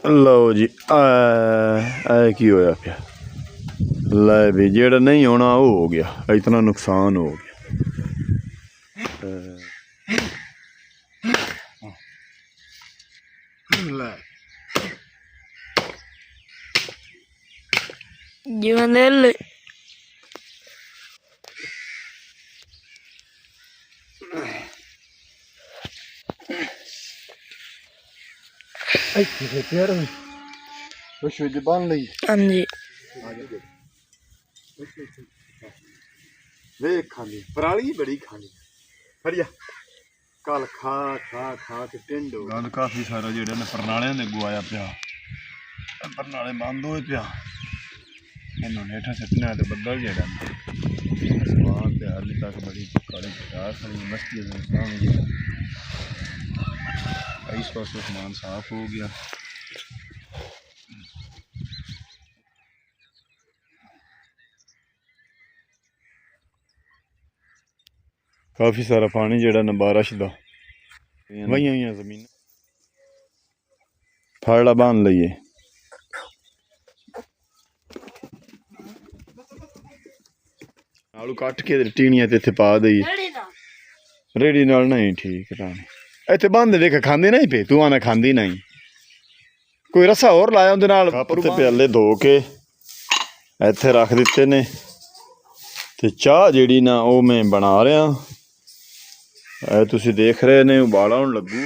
ਲਓ ਜੀ ਐ ਕੀ ਹੋਇਆ ਪਿਆ। ਲੈ ਵੀ ਜਿਹੜਾ ਨਹੀਂ ਹੋਣਾ ਉਹ ਹੋ ਗਿਆ। ਇਤਨਾ ਨੁਕਸਾਨ ਹੋ ਗਿਆ। ਲੈ Giovanelli. ਇੱਥੇ ਪਿਆਰ ਕੁਛ ਵਿੱਚ ਬਣ ਲਈ। ਹਾਂਜੀ ਵੇਖ ਖਾਲੀ ਪਰਾਲੀ ਬੜੀ ਖਾਲੀ ਫੜਿਆ ਕੱਲ ਖਾ ਖਾ ਖਾ ਕੇ ਟਿੰਡ ਹੋ ਗੰਦ ਕਾਫੀ ਸਾਰਾ ਜਿਹੜਾ ਨੇ ਪਰਨਾਲਿਆਂ ਦੇ ਗਵਾਇਆ ਪਿਆ। ਪਰਨਾਲੇ ਬੰਦ ਹੋਏ ਪਿਆ। ਇਹਨੂੰ ਹੇਠਾਂ ਸਿੱਟਣਾ ਤੇ ਬੱਦਲ ਜਿਹੜਾ ਸਮਾਨ ਤੇ ਹਾਲੇ ਤੱਕ ਬੜੀ ਕਾਲੀ ਪਟਾਸ ਵਾਲੀ ਮਸਤੀ ਦੇ ਸਾਹਮਣੇ इस पास समान साफ हो गया। काफी सारा पानी जेड़ा ना बारिश दा वही हुई जमीन फाड़ा बांध लईए। आलू कट के टीनिया ते इत्थे पा दईए। रेडी नाल नहीं ठीक रानी ਇੱਥੇ ਬੰਦ ਦੇਖ ਖਾਂਦੇ ਨਹੀਂ ਪਏ। ਤੂੰ ਆਣਾ ਖਾਂਦੀ ਨਹੀਂ। ਕੋਈ ਰਸਾ ਹੋਰ ਲਾਇਆ ਉਹਦੇ ਨਾਲ। ਕੱਪ ਤੇ ਪਿਆਲੇ ਧੋ ਕੇ ਇੱਥੇ ਰੱਖ ਦਿੱਤੇ ਨੇ ਤੇ ਚਾਹ ਜਿਹੜੀ ਨਾ ਉਹ ਮੈਂ ਬਣਾ ਰਿਹਾ। ਇਹ ਤੁਸੀਂ ਦੇਖ ਰਹੇ ਨੇ ਉਬਾਲਾ ਹੁਣ ਲੱਗੂ।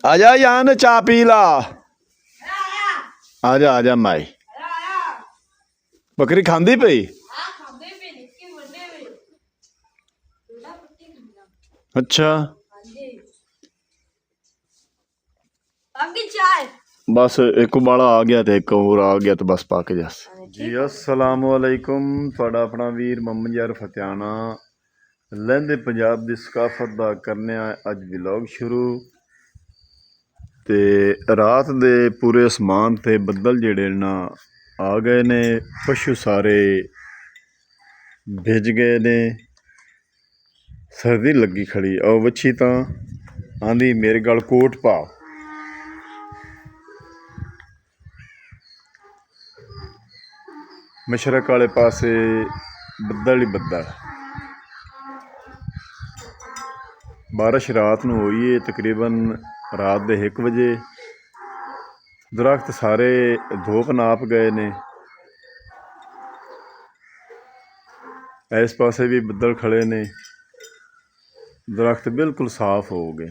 आजा यहाँ ने चाह पी ला। आजा आजा माई बकरी खांदी पई। अच्छा बस एक उबाला आ गया तो एक और आ गया तो बस पक जा जी। अस्सलाम वालेकुम। तुहाडा अपना वीर मोहम्मद यार फतियाना लहंदे पंजाब दी सकाफत दा करने अज व्लॉग शुरू। ते रात दे पूरे आसमान ते बदल जेड़े ना आ गए ने। पशु सारे भिज गए ने। सर्दी लगी खड़ी। और वच्छी तो आंदी मेरे गल कोट पा। मशरक वाले पासे बदल ही बदल। बारिश रात नूं होई है तकरीबन रात दे 1 बजे। दरख्त सारे धोप नाप गए ने। इस पासे भी बदल खड़े ने। दरख्त बिल्कुल साफ हो गए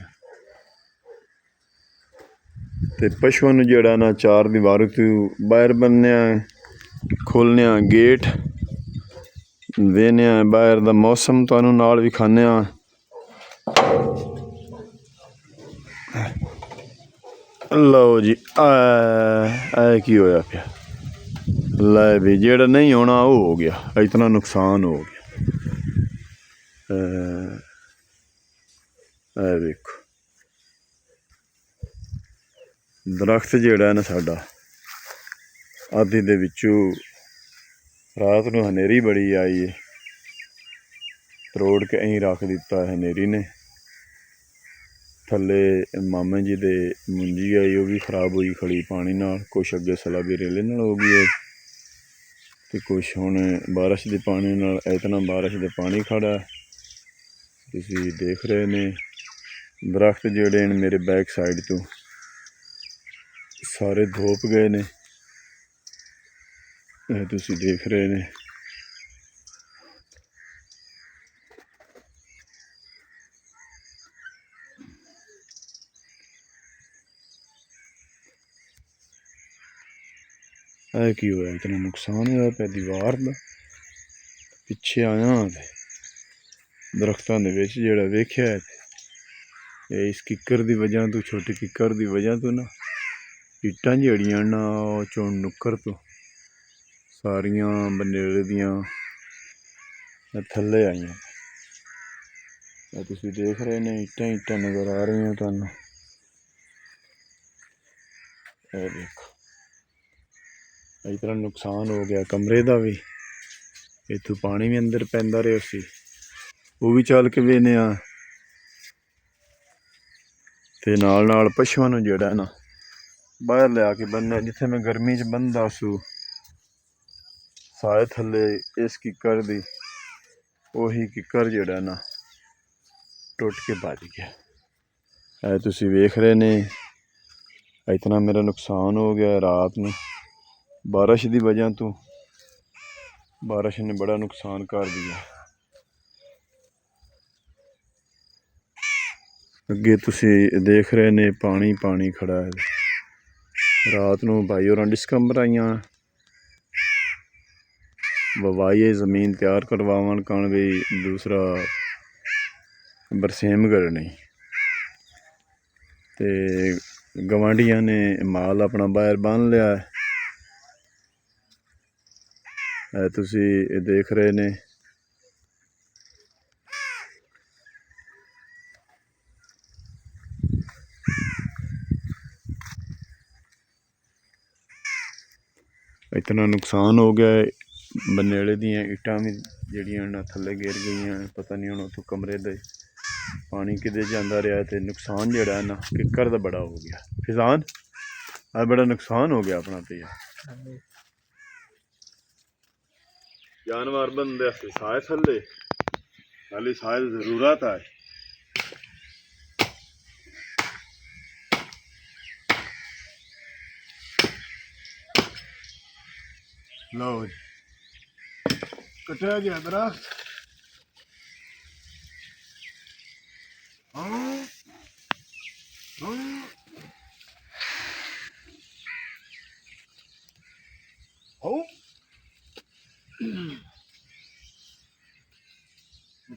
ते पशुओं नूं जेड़ा ना चार दीवारों तों बाहर बन्ने खोलने गेट देने बाहर दा मौसम तुहानूं नाल विखाने। लो जी ऐ की होया पिया। लै भी जेड़ा नहीं होना वो हो गया। इतना नुकसान हो गया। देखो दरख्त जेड़ा है ना साडा आदि दे विचों रात नूं हनेरी बड़ी आई है। तरोड़ के अहीं रख दिता हनेरी ने। थले मामे जी दे मुंजी आई वो भी खराब हुई खड़ी पानी नाल। कुछ अगे सलाबी रेले नाल हो गई है ते कुछ हुण बारिश दे पानी नाल। इतना बारिश दे पानी खड़ा तुसीं देख रहे ने। दरख्त जेड़े ने मेरे बैक साइड तो सारे धोप गए ने। तुसीं देख रहे ने। है की होया। इतना नुकसान होया पे दीवार दा। पिछे आया दरख्तां दे विच जेड़ा वेख्या है इस किकर दी वजह तो छोटी किकर दी वजह तो ना इट्टां जड़ियां ना चौं नुक्कर तो सारियां बनेरे दियां थल्ले आईयां। तुसीं देख रहे ने इट्टां इट्टां नज़र आ रही तुहानूं। देखो ਇਸ ਤਰ੍ਹਾਂ ਨੁਕਸਾਨ ਹੋ ਗਿਆ ਕਮਰੇ ਦਾ ਵੀ। ਇੱਥੋਂ ਪਾਣੀ ਵੀ ਅੰਦਰ ਪੈਂਦਾ ਰਿਹਾ ਸੀ, ਉਹ ਵੀ ਚੱਲ ਕੇ ਵੇਖਦੇ ਹਾਂ। ਤੇ ਨਾਲ ਨਾਲ ਪਸ਼ੂਆਂ ਨੂੰ ਜਿਹੜਾ ਨਾ ਬਾਹਰ ਲਿਆ ਕੇ ਬੰਨ੍ਹਿਆ, ਜਿੱਥੇ ਮੈਂ ਗਰਮੀ 'ਚ ਬੰਨਦਾ ਸੂ ਸਾਏ ਥੱਲੇ ਇਸ ਕਿੱਕਰ ਦੀ, ਉਹੀ ਕਿੱਕਰ ਜਿਹੜਾ ਨਾ ਟੁੱਟ ਕੇ ਭੱਜ ਗਿਆ। ਇਹ ਤੁਸੀਂ ਵੇਖ ਰਹੇ ਨੇ, ਇਤਨਾ ਮੇਰਾ ਨੁਕਸਾਨ ਹੋ ਗਿਆ ਰਾਤ ਨੂੰ ਬਾਰਿਸ਼ ਦੀ ਵਜ੍ਹਾ ਤੋਂ। ਬਾਰਿਸ਼ ਨੇ ਬੜਾ ਨੁਕਸਾਨ ਕਰ ਦਿਆ। ਅੱਗੇ ਤੁਸੀਂ ਦੇਖ ਰਹੇ ਨੇ ਪਾਣੀ ਪਾਣੀ ਖੜਾ ਹੈ। ਰਾਤ ਨੂੰ ਭਾਈ ਹੋਰਾਂ ਡਿਸਕੰਬਰ ਆਈਆਂ, ਵਵਾਈਏ ਜ਼ਮੀਨ ਤਿਆਰ ਕਰਵਾवन कण भी दूसरा बरसेम करनी। ते गवांढियां ने माल अपना बाहर बन लिया है, तुसी देख रहे ने। इतना नुकसान हो गया है। बनेले दियां इट्टां भी जड़ियां ना थल्ले गिर गई, पता नहीं हुण उत्थों कमरे दे पानी किधर जांदा रहा। तो नुकसान जिहड़ा है ना किक्कर दा बड़ा हो गया। फिजान आ बड़ा नुकसान हो गया अपना। तो यार जानवर बंदे साए थल्ले खाली साए जरूरत है। लो कटिया गया दरख्त।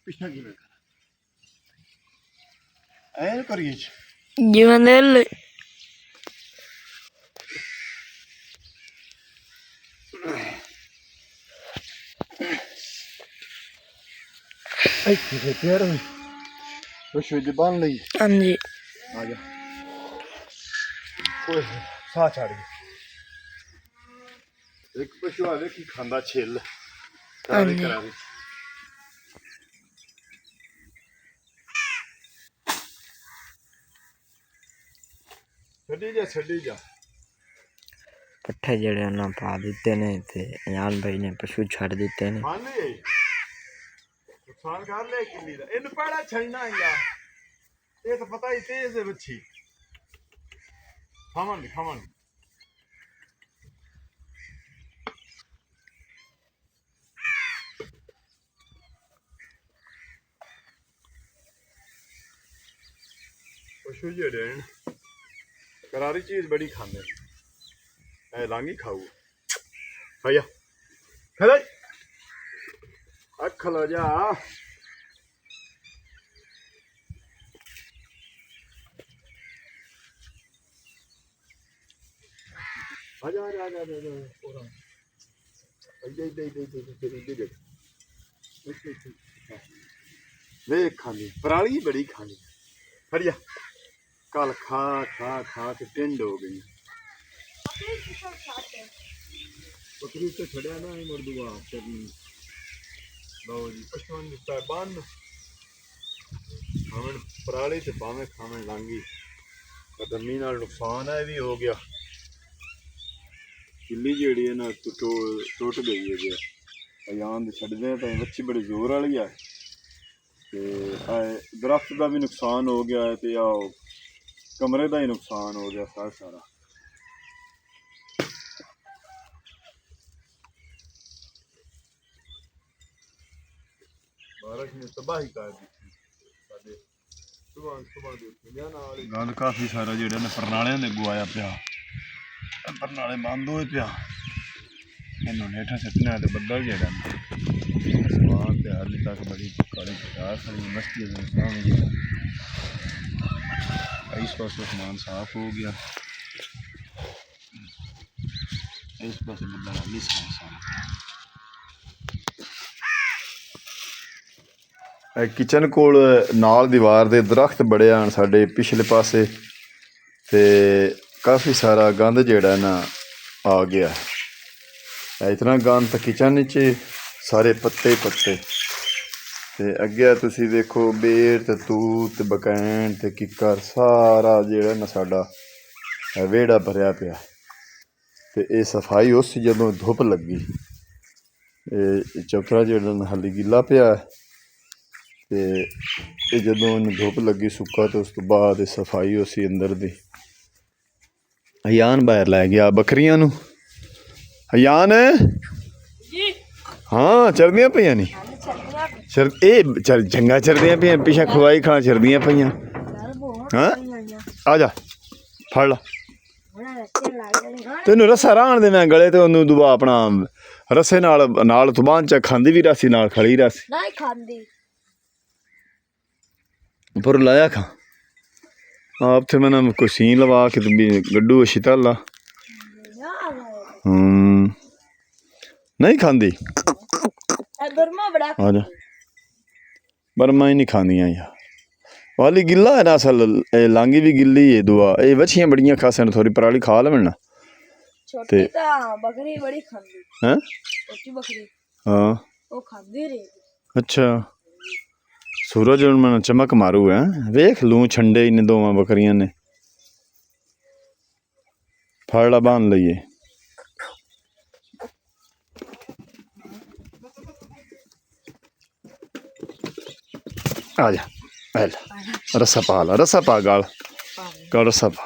पिछा की ऐन करिए जीवन पशु जबान ली। हाँ जी आ जा कोई सा चढ़ गया। एक पशु आवे की खांदा छिल करारी करारी। छड़ी जा पट्ठे जड़े ना पा दिते ने ते अयान भाई ने पशु छड़ दिते ने। नुकसान कर ले किल्ली दा इन पड़ा छड़ना यार, ये तो पता ही तेज है बच्ची। खावन खावन पशु जेड़े करारी चीज बड़ी खांदे। ऐ लांगी खाऊ भैया खले अख लो जा। आजा आजा आजा आजा पूरा दे दे दे दे दे वे खानी पराली बड़ी खानी। फड़िया कल खा खा खा के टिंड हो गई। बकरी तो छड़िया ना ही मुर्दुआ करनी। लो जी पशुओं दिता बन खावन पराली ते भावें खावन लांगी। गरमी नाल नुकसान है भी हो गया। किल्ली जेड़ी है ना टुट गई है। अयान छड़दे तो बच्ची बड़ी जोर वाली है। दरख्त का भी नुकसान हो गया है। तो आओ कमरे का ही नुकसान हो गया सारा सारा। बारिश ने तबाही कर दी। गंद काफी सारा जो परनालियां ने गुआया पिया। परनाले बंद होए पिया। इन्हों हेठा सटना तो बदल जड़ा आसमान ते हाली तक बड़ी काली कटार खड़ी। मस्जिद में सामने इस पास आसमान साफ हो गया। इस पास बदल हाली साफ। किचन कोल नाल दीवार दे दरख्त बड़े आन साडे पिछले पासे ते काफ़ी सारा गंद जेड़ा ना आ गया। इतना गंद तो किचन च सारे पत्ते ही पत्ते। ते अगे तुसी देखो बेर ते तूत ते बकैन ते किक्कर सारा जेड़ा ना साडा वेड़ा भरिया पिया। ते ये सफाई उस जदों धुप लगी चौतरा जेड़ा ना हाली गिला पिया। ते जदों धुप लगी सुक्का तो उस तो बाद सफाई उसी अंदर दी। हयान बाहर लै गया बकरियां नू। हयान हाँ चरदियां पियां नी जंगा चरदियां पियां पिछे खवाई खां चरदियां पियां। हाँ आ जा फड़ ला तेनू रस्सा राहन दे मैं गले ते ओनू दुआ अपना रस्से नाल तुबान च खांदी भी रासी नाल खड़ी रासी पर लाया खा आप थे मैंने कोई सीन लवा के गड्डू अच्छी तल नहीं खांदी बर्मा ही नहीं खांदियां यार वाली गिल्ला है ना असल लांगी भी गिल्ली है दुआ ये बछियां बड़ियां खास हैं थोड़ी पराली खा लेवन ना ते बकरी बड़ी खांदी हैं बकरी हाँ वो खांदी रे। अच्छा सूरज हुण मैं चमक मारू है वेख लूं छंडे इन्हें दोवां बकरियां ने फड़ बांध लईए। आ जा रस्सा पा ला रस्सा पा गाल रस्सा पा।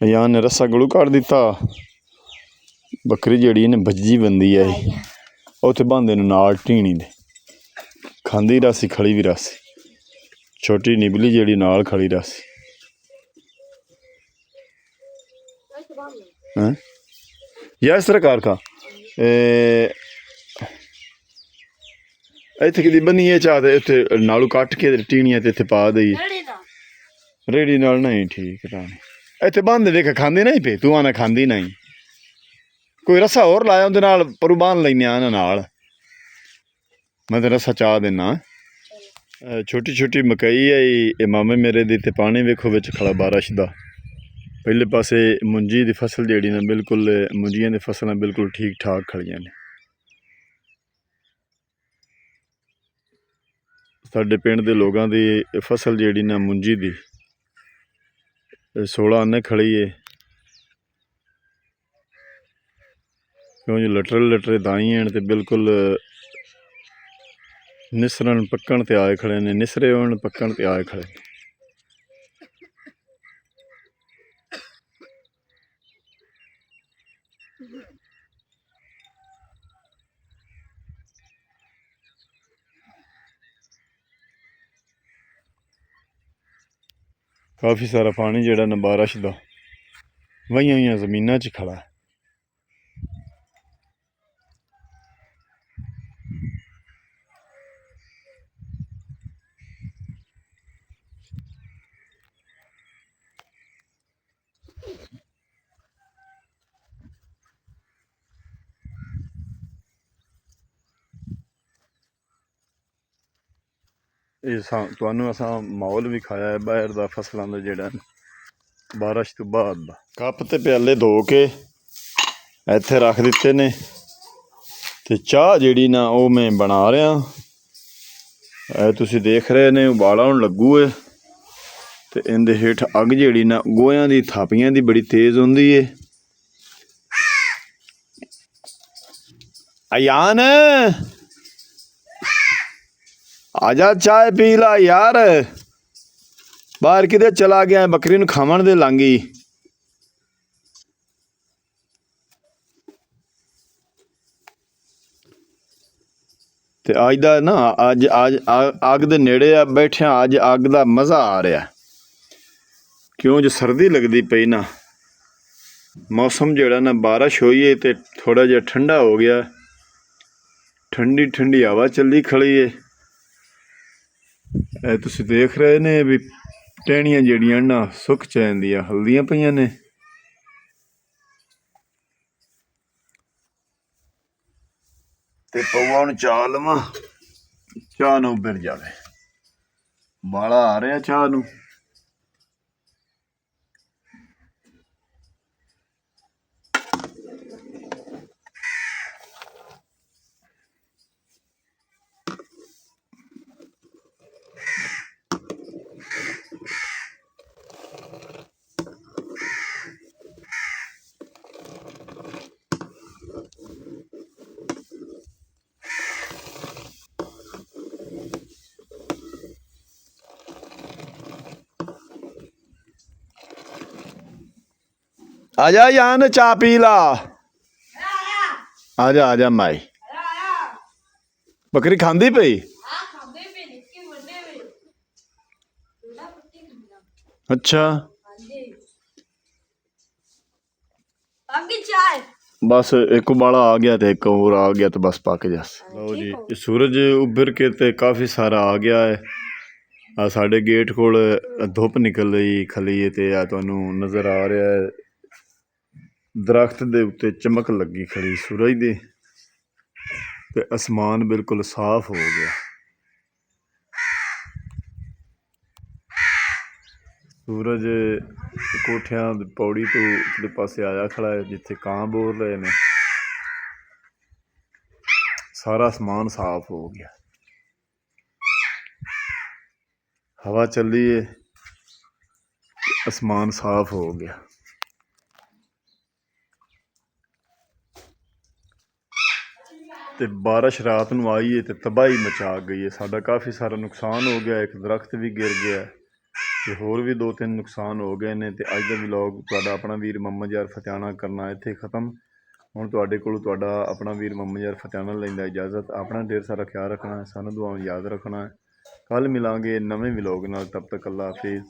यान ने रस्सा गलू काट दिता बकरी जेड़ी ने बज्जी बंदी है उत्थे बांधे नाल टीणी दे खांदी रासी खड़ी भी रासी छोटी निबली जेड़ी नाल खड़ी रासी। या इस तरह कार का इत्थे कि बनी है चाह इत्थे नालू कट के टीणियां ते इत्थे पा दई रेड़ी नाल नहीं ठीक रानी इत्थे बांधे देख खांदी नहीं पे तू आना खांदी नहीं कोई रस्सा होर लाया उंदे नाल परू बांध लैने आना नाल मैं तो रस्सा चाह देना। छोटी छोटी मकई है ये मामे मेरे दी ते पानी वेखो विच खड़ा बारिश दा पहले पासे मुंजी दी फसल जेड़ी ना बिल्कुल मुंजियां दी फसलां बिल्कुल ठीक ठाक खड़ियां ने। साडे पिंड दे लोगां दी फसल जेड़ी ना मुंजी दी 16 आने खड़ी है क्यों जो लटरे दाई हैं तो बिल्कुल निसरन पक्कण ते आए खड़े ने निसरे होण पक्कण ते आए खड़े। काफ़ी सारा पानी जेड़ा ना बारिश दा वहियां हुई जमीनां च खड़ा है। तुहानू असां माहौल भी खाया है बाहर दा फसलां दा जेड़ा बारिश तो बाद दा। कप ते प्याले धो के इत्थे रख दिते ने ते चाह जेड़ी ना वो मैं बना रहा तुसी देख रहे ने उबाला हुण लगू है ते इंदे हेठ अग जेड़ी ना गोयां दी थापियां दी बड़ी तेज हुंदी है। अयान आजा चाय पी ला यार बाहर किधर चला गया बकरी नूं खावन दे लांगी। ते अज दा ना अज अग दे नेड़े बैठे अज अग दा मज़ा आ रहा क्यों जो सर्दी लगती पई ना मौसम जेड़ा ना बारिश हुई है तो थोड़ा जिहा ठंडा हो गया ठंडी ठंडी हवा चली खड़ी है। तुसी देख रहे ने भी टहनियां जेड़ियां ना सुक चैंदियां हल्दियां पईयां ने ते पवा हुण चाह लवां चाह नूं उब्बर जावे बाला आ रहा चाह नूं। ਆ ਜਾ ਯਾਨ ਚਾਹ ਪੀ ਲਾ ਆ ਜਾ ਮਾਈ ਬੱਕਰੀ ਖਾਂਦੀ ਪਈ हाँ खाते पे निक्के बड़े पे थोड़ा पट्टी खंदा ਅੱਛਾ हाँ जी आगे चाय ਬਸ ਇੱਕ ਉਬਾਲਾ ਆ ਗਿਆ ਤੇ ਇੱਕ ਹੋਰ ਆ ਗਿਆ ਤੇ ਬਸ ਪੱਕ ਜਾ ਲਓ ਜੀ ਇਹ ਸੂਰਜ ਉੱਭਰ ਕੇ ਤੇ ਕਾਫੀ ਸਾਰਾ ਆ ਗਿਆ ਹੈ ਆ ਸਾਡੇ ਗੇਟ ਕੋਲ ਧੁੱਪ ਨਿਕਲ ਰਹੀ ਖਲੀ ਤੇ ਆ ਤੁਹਾਨੂੰ ਨਜ਼ਰ ਆ ਰਿਹਾ ਹੈ ਦਰਖਤ ਦੇ ਉੱਤੇ ਚਮਕ ਲੱਗੀ ਖੜੀ ਸੂਰਜ ਦੀ ਤੇ ਅਸਮਾਨ ਬਿਲਕੁਲ ਸਾਫ਼ ਹੋ ਗਿਆ ਸੂਰਜ ਕੋਠਿਆਂ ਦੀ ਪੌੜੀ ਤੋਂ ਉਸਦੇ ਪਾਸੇ ਆਇਆ ਖੜਾ ਹੈ ਜਿੱਥੇ ਕਾਂ ਬੋਲ ਰਹੇ ਨੇ ਸਾਰਾ ਅਸਮਾਨ ਸਾਫ਼ ਹੋ ਗਿਆ ਹਵਾ ਚੱਲੀ ਹੈ ਅਸਮਾਨ ਸਾਫ਼ ਹੋ ਗਿਆ ਤੇ ਬਾਰਿਸ਼ ਰਾਤ ਨੂੰ ਆਈ ਹੈ ਤੇ ਤਬਾਹੀ ਮਚਾ ਗਈ ਹੈ ਸਾਡਾ ਕਾਫੀ ਸਾਰਾ ਨੁਕਸਾਨ ਹੋ ਗਿਆ ਇੱਕ ਦਰਖਤ ਵੀ ਗਿਰ ਗਿਆ ਤੇ ਹੋਰ ਵੀ 2-3 ਨੁਕਸਾਨ ਹੋ ਗਏ ਨੇ ਤੇ ਅੱਜ ਦਾ ਵਲੌਗ ਤੁਹਾਡਾ ਆਪਣਾ ਵੀਰ ਮੁਹੰਮਦ ਯਾਰ ਫਤਿਆਣਾ ਕਰਨਾ ਇੱਥੇ ਖਤਮ ਹੁਣ ਤੁਹਾਡੇ ਕੋਲ ਤੁਹਾਡਾ ਆਪਣਾ ਵੀਰ ਮੁਹੰਮਦ ਯਾਰ ਫਤਿਆਣਾ ਲੈਂਦਾ ਇਜਾਜ਼ਤ ਆਪਣਾ ਢੇਰ ਸਾਰਾ ਖਿਆਲ ਰੱਖਣਾ ਹੈ ਸਾਨੂੰ ਦੁਆਵਾਂ ਯਾਦ ਰੱਖਣਾ ਹੈ ਕੱਲ ਮਿਲਾਂਗੇ ਨਵੇਂ ਵਲੌਗ ਨਾਲ ਤਬ ਤੱਕ ਅੱਲਾ ਹਾਫਿਜ਼